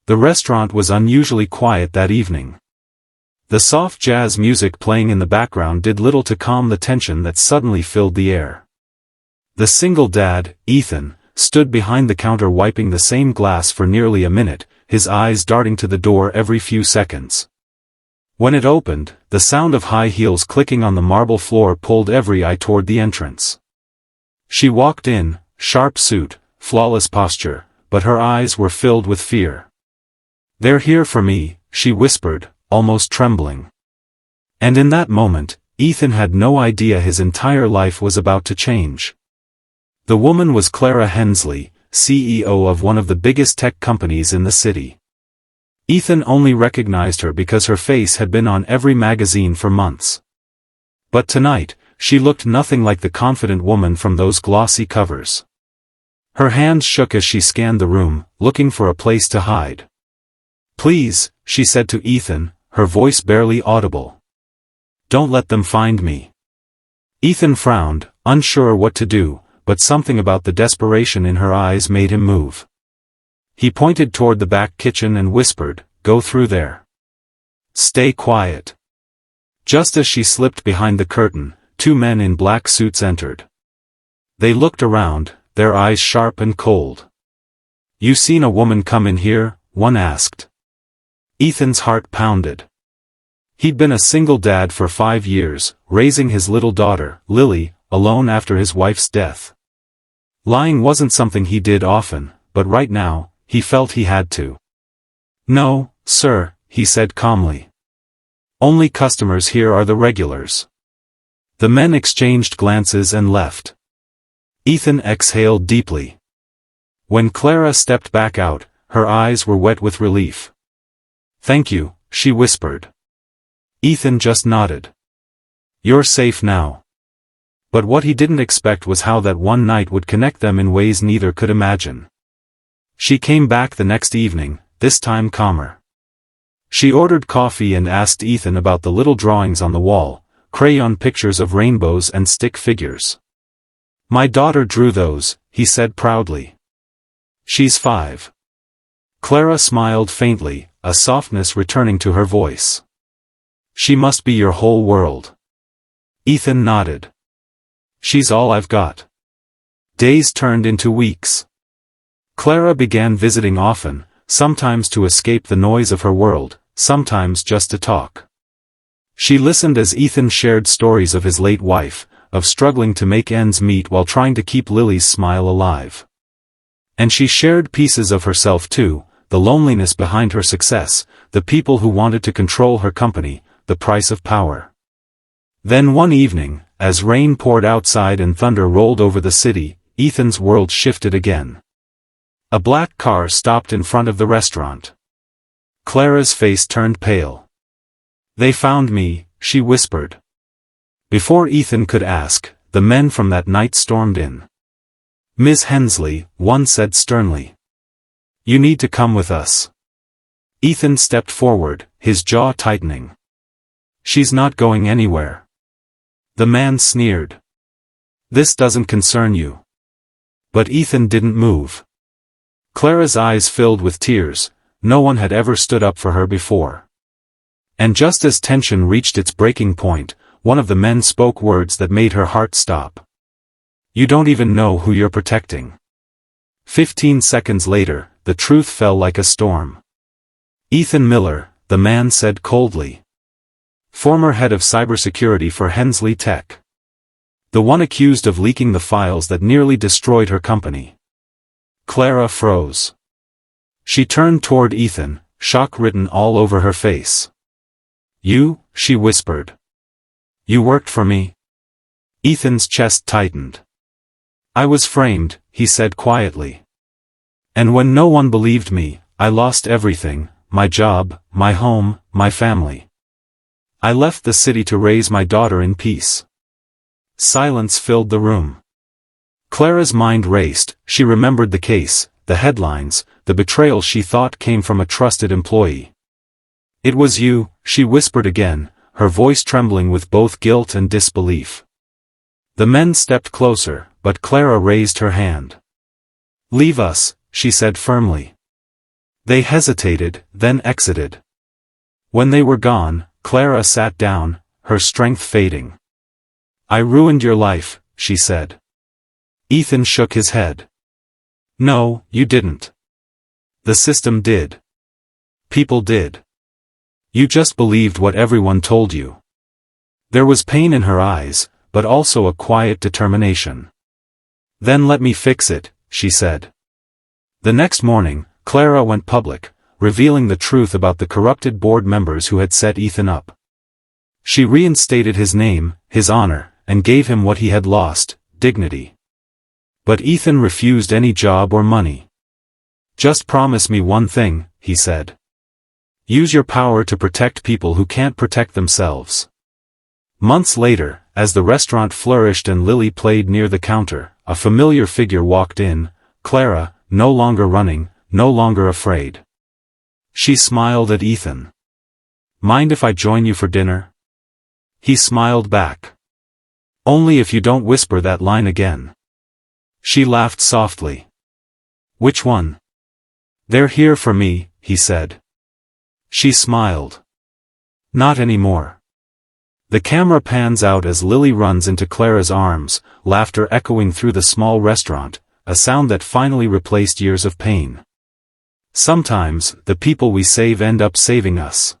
The restaurant was unusually quiet that evening. The soft jazz music playing in the background did little to calm the tension that suddenly filled the air. The single dad, Ethan, stood behind the counter wiping the same glass for nearly a minute, his eyes darting to the door every few seconds. When it opened, the sound of high heels clicking on the marble floor pulled every eye toward the entrance. She walked in, sharp suit, flawless posture, but her eyes were filled with fear. "They're here for me," she whispered, almost trembling. And in that moment, Ethan had no idea his entire life was about to change. The woman was Clara Hensley, CEO of one of the biggest tech companies in the city. Ethan only recognized her because her face had been on every magazine for months. But tonight, she looked nothing like the confident woman from those glossy covers. Her hands shook as she scanned the room, looking for a place to hide. "Please," she said to Ethan, her voice barely audible. "Don't let them find me." Ethan frowned, unsure what to do, but something about the desperation in her eyes made him move. He pointed toward the back kitchen and whispered, "Go through there. Stay quiet." Just as she slipped behind the curtain, two men in black suits entered. They looked around, their eyes sharp and cold. "You seen a woman come in here?" one asked. Ethan's heart pounded. He'd been a single dad for 5 years, raising his little daughter, Lily, alone after his wife's death. Lying wasn't something he did often, but right now, he felt he had to. "No, sir," he said calmly. "Only customers here are the regulars." The men exchanged glances and left. Ethan exhaled deeply. When Clara stepped back out, her eyes were wet with relief. "Thank you," she whispered. Ethan just nodded. "You're safe now." But what he didn't expect was how that one night would connect them in ways neither could imagine. She came back the next evening, this time calmer. She ordered coffee and asked Ethan about the little drawings on the wall, crayon pictures of rainbows and stick figures. "My daughter drew those," he said proudly. "She's 5. Clara smiled faintly, a softness returning to her voice. "She must be your whole world." Ethan nodded. "She's all I've got." Days turned into weeks. Clara began visiting often, sometimes to escape the noise of her world, sometimes just to talk. She listened as Ethan shared stories of his late wife, of struggling to make ends meet while trying to keep Lily's smile alive. And she shared pieces of herself too, the loneliness behind her success, the people who wanted to control her company, the price of power. Then one evening, as rain poured outside and thunder rolled over the city, Ethan's world shifted again. A black car stopped in front of the restaurant. Clara's face turned pale. "They found me," she whispered. Before Ethan could ask, the men from that night stormed in. "Miss Hensley," one said sternly. "You need to come with us." Ethan stepped forward, his jaw tightening. "She's not going anywhere." The man sneered. "This doesn't concern you." But Ethan didn't move. Clara's eyes filled with tears, no one had ever stood up for her before. And just as tension reached its breaking point, one of the men spoke words that made her heart stop. "You don't even know who you're protecting." 15 seconds later, the truth fell like a storm. "Ethan Miller," the man said coldly. "Former head of cybersecurity for Hensley Tech. The one accused of leaking the files that nearly destroyed her company." Clara froze. She turned toward Ethan, shock written all over her face. "You," she whispered. "You worked for me?" Ethan's chest tightened. "I was framed," he said quietly. "And when no one believed me, I lost everything, my job, my home, my family. I left the city to raise my daughter in peace." Silence filled the room. Clara's mind raced, she remembered the case, the headlines, the betrayal she thought came from a trusted employee. "It was you," she whispered again, her voice trembling with both guilt and disbelief. The men stepped closer, but Clara raised her hand. "Leave us," she said firmly. They hesitated, then exited. When they were gone, Clara sat down, her strength fading. I ruined your life, she said. Ethan shook his head. No, you didn't. The system did. People did. You just believed what everyone told you. There was pain in her eyes, but also a quiet determination. Then let me fix it, she said. The next morning, Clara went public, revealing the truth about the corrupted board members who had set Ethan up. She reinstated his name, his honor, and gave him what he had lost, dignity. But Ethan refused any job or money. Just promise me one thing, he said. Use your power to protect people who can't protect themselves. Months later, as the restaurant flourished and Lily played near the counter, a familiar figure walked in, Clara, no longer running, no longer afraid. She smiled at Ethan. Mind if I join you for dinner? He smiled back. Only if you don't whisper that line again. She laughed softly. Which one? They're here for me, he said. She smiled. Not anymore. The camera pans out as Lily runs into Clara's arms, laughter echoing through the small restaurant, a sound that finally replaced years of pain. Sometimes, the people we save end up saving us.